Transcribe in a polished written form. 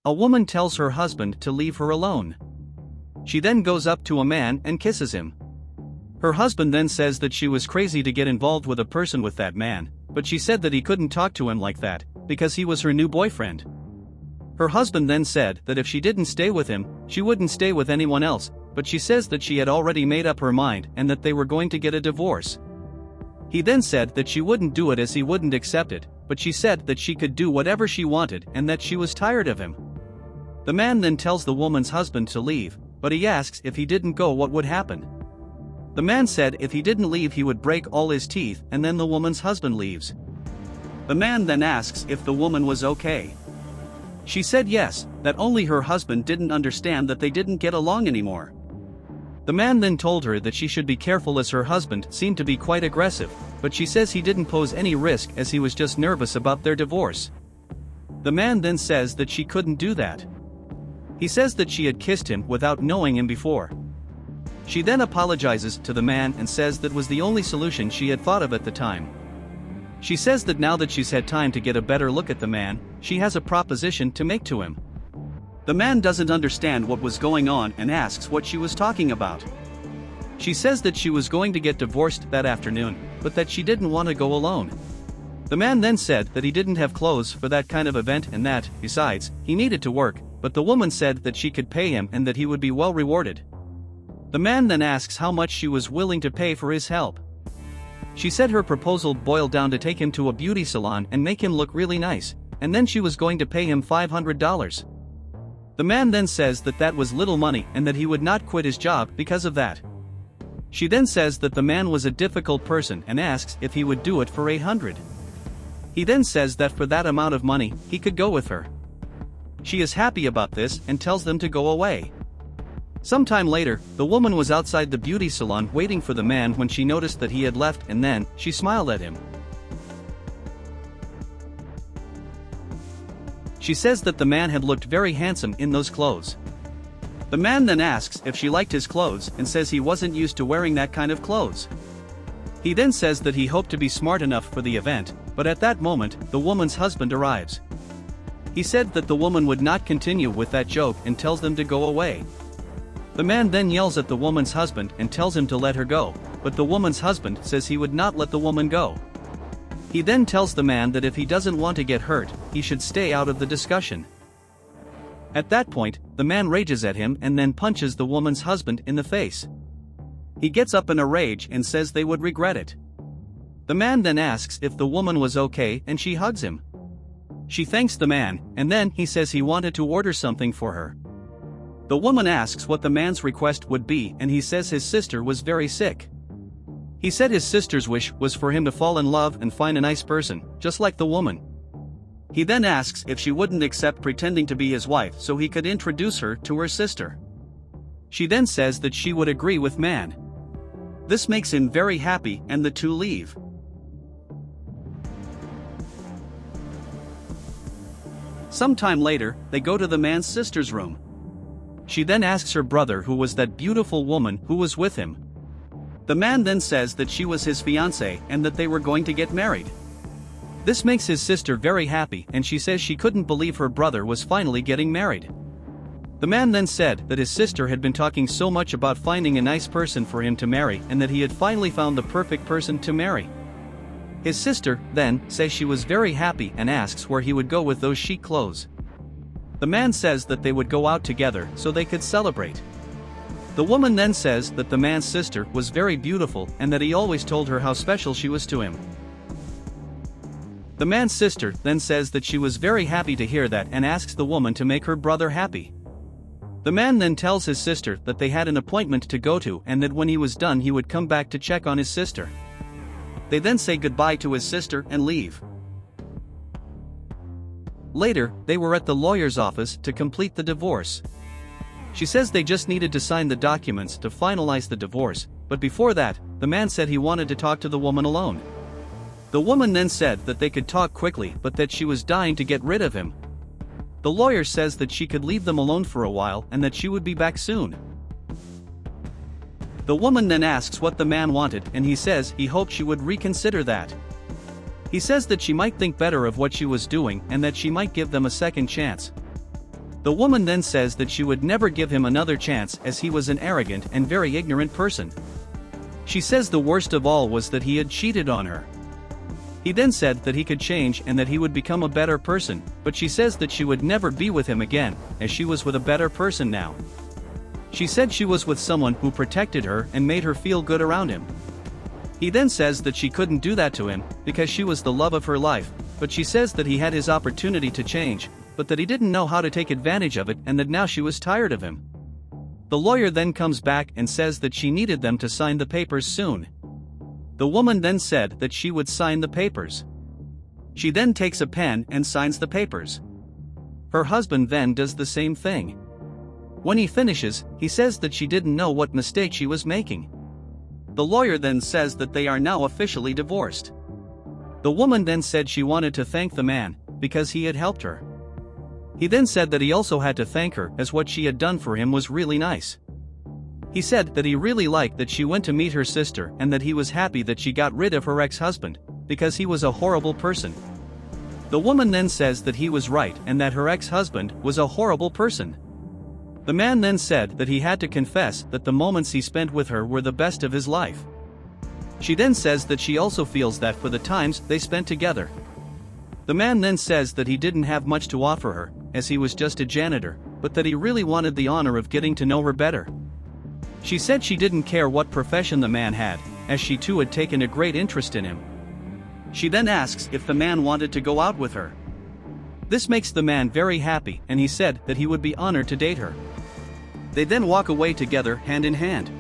A woman tells her husband to leave her alone. She then goes up to a man and kisses him. Her husband then says that she was crazy to get involved with a person with that man, but she said that he couldn't talk to him like that, because he was her new boyfriend. Her husband then said that if she didn't stay with him, she wouldn't stay with anyone else, but she says that she had already made up her mind and that they were going to get a divorce. He then said that she wouldn't do it as he wouldn't accept it, but she said that she could do whatever she wanted and that she was tired of him. The man then tells the woman's husband to leave, but he asks if he didn't go what would happen. The man said if he didn't leave he would break all his teeth, and then the woman's husband leaves. The man then asks if the woman was okay. She said yes, that only her husband didn't understand that they didn't get along anymore. The man then told her that she should be careful as her husband seemed to be quite aggressive, but she says he didn't pose any risk as he was just nervous about their divorce. The man then says that she couldn't do that. He says that she had kissed him without knowing him before. She then apologizes to the man and says that was the only solution she had thought of at the time. She says that now that she's had time to get a better look at the man, she has a proposition to make to him. The man doesn't understand what was going on and asks what she was talking about. She says that she was going to get divorced that afternoon, but that she didn't want to go alone. The man then said that he didn't have clothes for that kind of event and that, besides, he needed to work, but the woman said that she could pay him and that he would be well rewarded. The man then asks how much she was willing to pay for his help. She said her proposal boiled down to take him to a beauty salon and make him look really nice, and then she was going to pay him $500. The man then says that that was little money and that he would not quit his job because of that. She then says that the man was a difficult person and asks if he would do it for $800. He then says that for that amount of money, he could go with her. She is happy about this and tells them to go away. Sometime later, the woman was outside the beauty salon waiting for the man when she noticed that he had left, and then she smiled at him. She says that the man had looked very handsome in those clothes. The man then asks if she liked his clothes and says he wasn't used to wearing that kind of clothes. He then says that he hoped to be smart enough for the event, but at that moment, the woman's husband arrives. He said that the woman would not continue with that joke and tells them to go away. The man then yells at the woman's husband and tells him to let her go, but the woman's husband says he would not let the woman go. He then tells the man that if he doesn't want to get hurt, he should stay out of the discussion. At that point, the man rages at him and then punches the woman's husband in the face. He gets up in a rage and says they would regret it. The man then asks if the woman was okay and she hugs him. She thanks the man, and then he says he wanted to order something for her. The woman asks what the man's request would be, and he says his sister was very sick. He said his sister's wish was for him to fall in love and find a nice person, just like the woman. He then asks if she wouldn't accept pretending to be his wife so he could introduce her to her sister. She then says that she would agree with man. This makes him very happy and the two leave. Sometime later, they go to the man's sister's room. She then asks her brother who was that beautiful woman who was with him. The man then says that she was his fiancée and that they were going to get married. This makes his sister very happy and she says she couldn't believe her brother was finally getting married. The man then said that his sister had been talking so much about finding a nice person for him to marry and that he had finally found the perfect person to marry. His sister, then, says she was very happy and asks where he would go with those chic clothes. The man says that they would go out together so they could celebrate. The woman then says that the man's sister was very beautiful and that he always told her how special she was to him. The man's sister then says that she was very happy to hear that and asks the woman to make her brother happy. The man then tells his sister that they had an appointment to go to and that when he was done he would come back to check on his sister. They then say goodbye to his sister and leave. Later, they were at the lawyer's office to complete the divorce. She says they just needed to sign the documents to finalize the divorce, but before that, the man said he wanted to talk to the woman alone. The woman then said that they could talk quickly but that she was dying to get rid of him. The lawyer says that she could leave them alone for a while and that she would be back soon. The woman then asks what the man wanted and he says he hoped she would reconsider that. He says that she might think better of what she was doing and that she might give them a second chance. The woman then says that she would never give him another chance as he was an arrogant and very ignorant person. She says the worst of all was that he had cheated on her. He then said that he could change and that he would become a better person, but she says that she would never be with him again, as she was with a better person now. She said she was with someone who protected her and made her feel good around him. He then says that she couldn't do that to him, because she was the love of her life, but she says that he had his opportunity to change, but that he didn't know how to take advantage of it and that now she was tired of him. The lawyer then comes back and says that she needed them to sign the papers soon. The woman then said that she would sign the papers. She then takes a pen and signs the papers. Her husband then does the same thing. When he finishes, he says that she didn't know what mistake she was making. The lawyer then says that they are now officially divorced. The woman then said she wanted to thank the man, because he had helped her. He then said that he also had to thank her as what she had done for him was really nice. He said that he really liked that she went to meet her sister and that he was happy that she got rid of her ex-husband, because he was a horrible person. The woman then says that he was right and that her ex-husband was a horrible person. The man then said that he had to confess that the moments he spent with her were the best of his life. She then says that she also feels that for the times they spent together. The man then says that he didn't have much to offer her, as he was just a janitor, but that he really wanted the honor of getting to know her better. She said she didn't care what profession the man had, as she too had taken a great interest in him. She then asks if the man wanted to go out with her. This makes the man very happy and he said that he would be honored to date her. They then walk away together hand in hand.